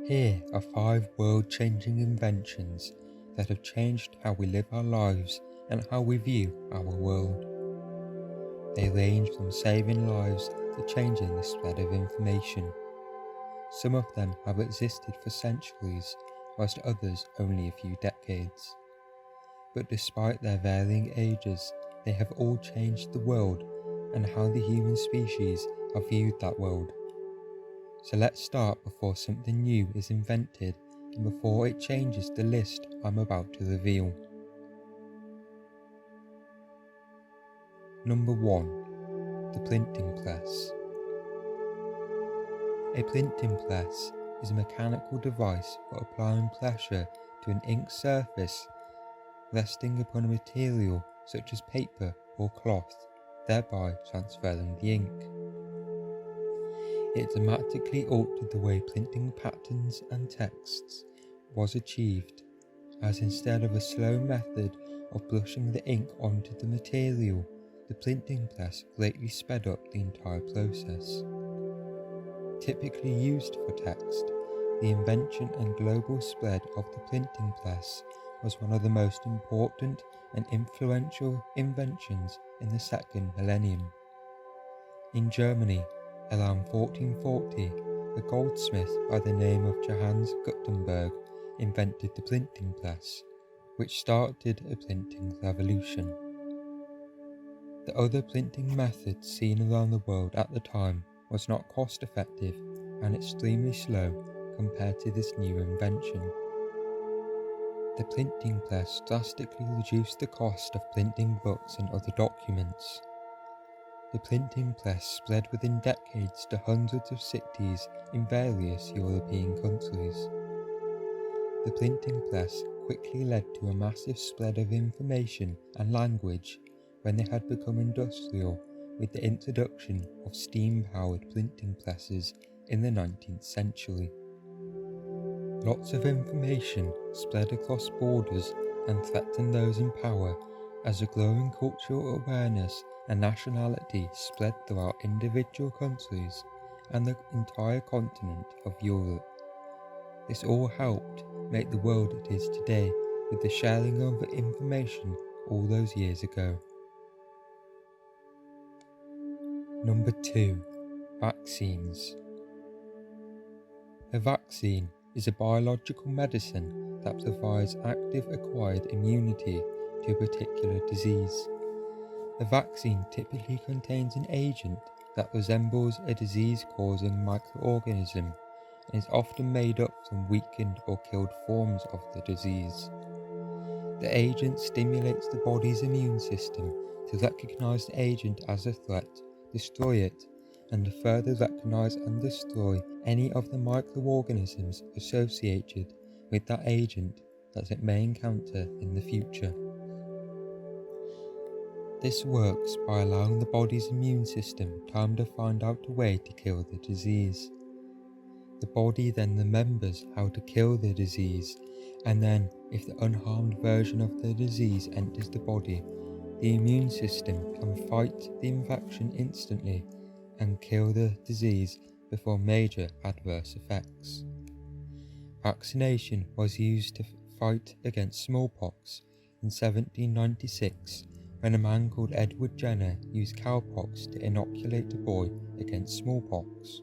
Here are 5 world-changing inventions that have changed how we live our lives and how we view our world. They range from saving lives to changing the spread of information. Some of them have existed for centuries, whilst others only a few decades. But despite their varying ages, they have all changed the world and how the human species have viewed that world. So let's start before something new is invented and before it changes the list I'm about to reveal. Number 1. The printing press. A printing press is a mechanical device for applying pressure to an ink surface resting upon a material such as paper or cloth, thereby transferring the ink. It dramatically altered the way printing patterns and texts was achieved, as instead of a slow method of brushing the ink onto the material, the printing press greatly sped up the entire process. Typically used for text, the invention and global spread of the printing press was one of the most important and influential inventions in the second millennium. In Germany, around 1440, a goldsmith by the name of Johannes Gutenberg invented the printing press, which started a printing revolution. The other printing methods seen around the world at the time was not cost-effective and extremely slow compared to this new invention. The printing press drastically reduced the cost of printing books and other documents. The printing press spread within decades to hundreds of cities in various European countries. The printing press quickly led to a massive spread of information and language when they had become industrial with the introduction of steam-powered printing presses in the 19th century. Lots of information spread across borders and threatened those in power as a growing cultural awareness and nationality spread throughout individual countries and the entire continent of Europe. This all helped make the world it is today with the sharing of information all those years ago. Number 2. Vaccines. A vaccine is a biological medicine that provides active acquired immunity to a particular disease. A vaccine typically contains an agent that resembles a disease-causing microorganism and is often made up from weakened or killed forms of the disease. The agent stimulates the body's immune system to recognize the agent as a threat, destroy it, and to further recognize and destroy any of the microorganisms associated with that agent that it may encounter in the future. This works by allowing the body's immune system time to find out a way to kill the disease. The body then remembers how to kill the disease, and then if the unharmed version of the disease enters the body, the immune system can fight the infection instantly and kill the disease before major adverse effects. Vaccination was used to fight against smallpox in 1796 when a man called Edward Jenner used cowpox to inoculate a boy against smallpox.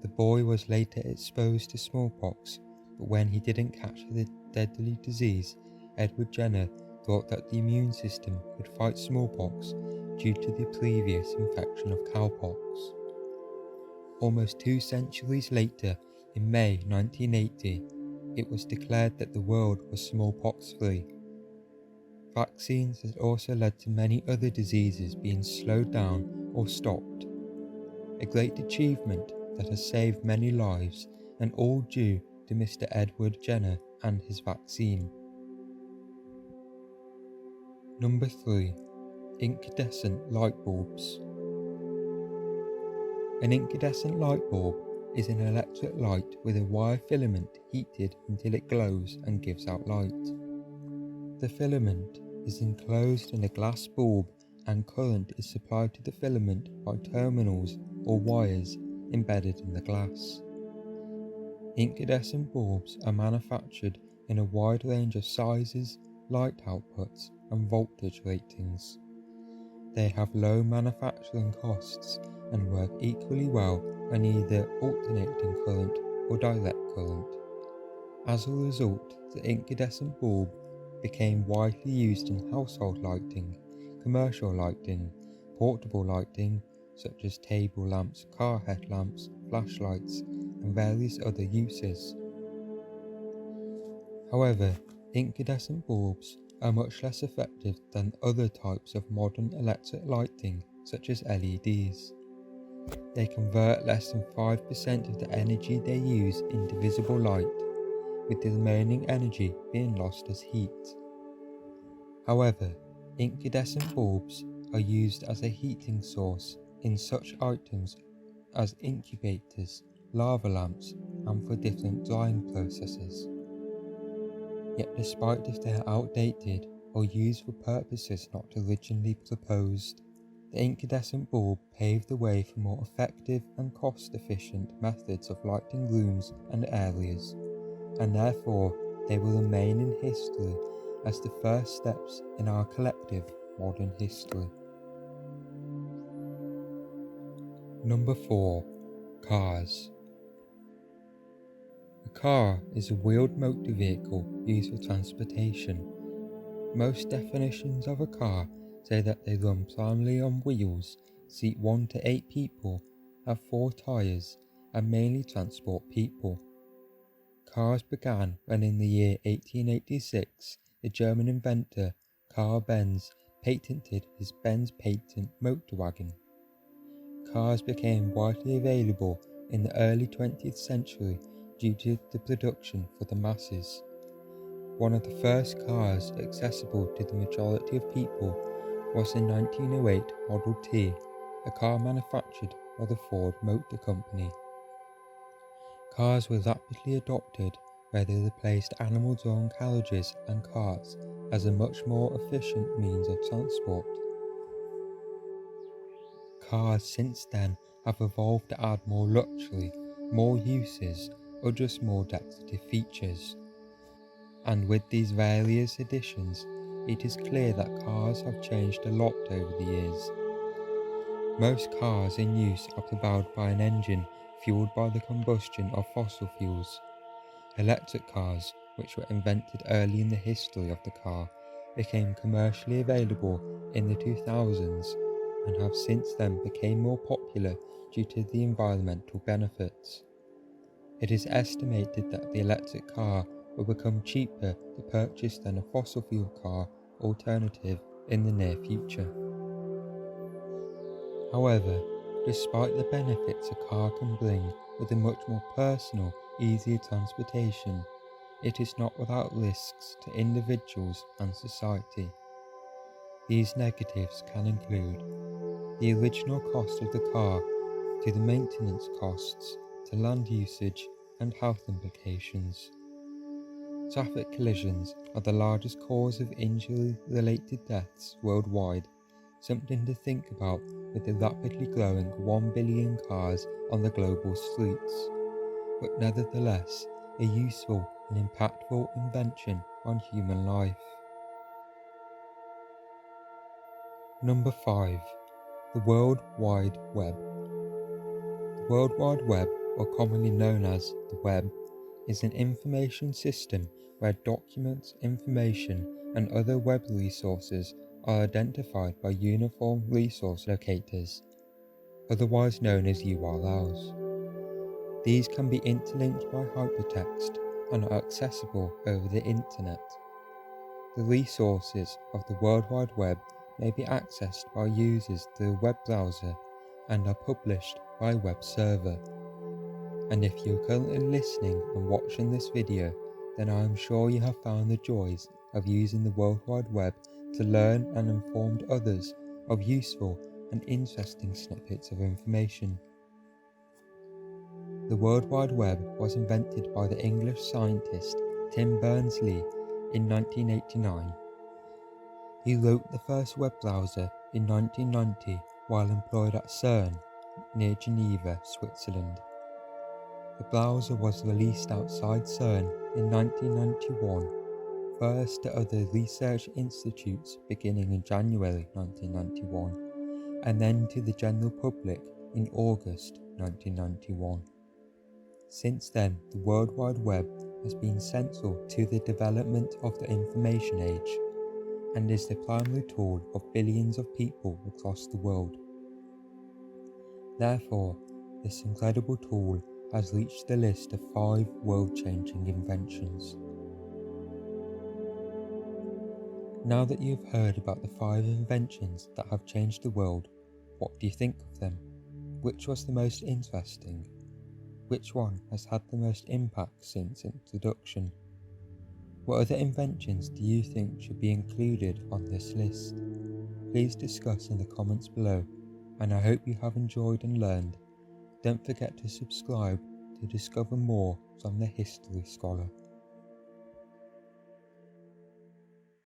The boy was later exposed to smallpox, but when he didn't catch the deadly disease, Edward Jenner thought that the immune system could fight smallpox due to the previous infection of cowpox. Almost 2 centuries later, in May 1980, it was declared that the world was smallpox-free. Vaccines has also led to many other diseases being slowed down or stopped. A great achievement that has saved many lives, and all due to Mr. Edward Jenner and his vaccine. Number 3. Incandescent light bulbs. An incandescent light bulb is an electric light with a wire filament heated until it glows and gives out light. The filament is enclosed in a glass bulb and current is supplied to the filament by terminals or wires embedded in the glass. Incandescent bulbs are manufactured in a wide range of sizes, light outputs, and voltage ratings. They have low manufacturing costs and work equally well on either alternating current or direct current. As a result, the incandescent bulb became widely used in household lighting, commercial lighting, portable lighting such as table lamps, car headlamps, flashlights, and various other uses. However, incandescent bulbs are much less effective than other types of modern electric lighting such as LEDs. They convert less than 5% of the energy they use into visible light, with the remaining energy being lost as heat. However, incandescent bulbs are used as a heating source in such items as incubators, lava lamps, and for different drying processes. Yet despite if they are outdated or used for purposes not originally proposed, the incandescent bulb paved the way for more effective and cost-efficient methods of lighting rooms and areas, and therefore they will remain in history as the first steps in our collective modern history. Number 4. Cars. A car is a wheeled motor vehicle used for transportation. Most definitions of a car say that they run primarily on wheels, seat 1 to 8 people, have 4 tyres, and mainly transport people. Cars began when in the year 1886 the German inventor Carl Benz patented his Benz patent motor wagon. Cars became widely available in the early 20th century due to the production for the masses. One of the first cars accessible to the majority of people was the 1908 Model T, a car manufactured by the Ford Motor Company. Cars were rapidly adopted where they replaced animal-drawn carriages and carts as a much more efficient means of transport. Cars since then have evolved to add more luxury, more uses, or just more decorative features. And with these various additions, it is clear that cars have changed a lot over the years. Most cars in use are propelled by an engine fueled by the combustion of fossil fuels. Electric cars, which were invented early in the history of the car, became commercially available in the 2000s and have since then become more popular due to the environmental benefits. It is estimated that the electric car will become cheaper to purchase than a fossil fuel car alternative in the near future. However, despite the benefits a car can bring with a much more personal, easier transportation, it is not without risks to individuals and society. These negatives can include the original cost of the car, to the maintenance costs, to land usage and health implications. Traffic collisions are the largest cause of injury-related deaths worldwide, something to think about with the rapidly growing 1 billion cars on the global streets, but nevertheless a useful and impactful invention on human life. Number 5. The World Wide Web. The World Wide Web, or commonly known as the Web, is an information system where documents, information, and other web resources are identified by uniform resource locators, otherwise known as URLs. These can be interlinked by hypertext and are accessible over the Internet. The resources of the World Wide Web may be accessed by users through a web browser and are published by a web server. And if you're currently listening and watching this video, then I am sure you have found the joys of using the World Wide Web to learn and inform others of useful and interesting snippets of information. The World Wide Web was invented by the English scientist Tim Berners-Lee in 1989. He wrote the first web browser in 1990 while employed at CERN near Geneva, Switzerland. The browser was released outside CERN in 1991, first to other research institutes beginning in January 1991, and then to the general public in August 1991. Since then, the World Wide Web has been central to the development of the information age and is the primary tool of billions of people across the world. Therefore, this incredible tool has reached the list of 5 world-changing inventions. Now that you've heard about the 5 inventions that have changed the world, what do you think of them? Which was the most interesting? Which one has had the most impact since introduction? What other inventions do you think should be included on this list? Please discuss in the comments below, and I hope you have enjoyed and learned. Don't forget to subscribe to discover more from the History Scholar.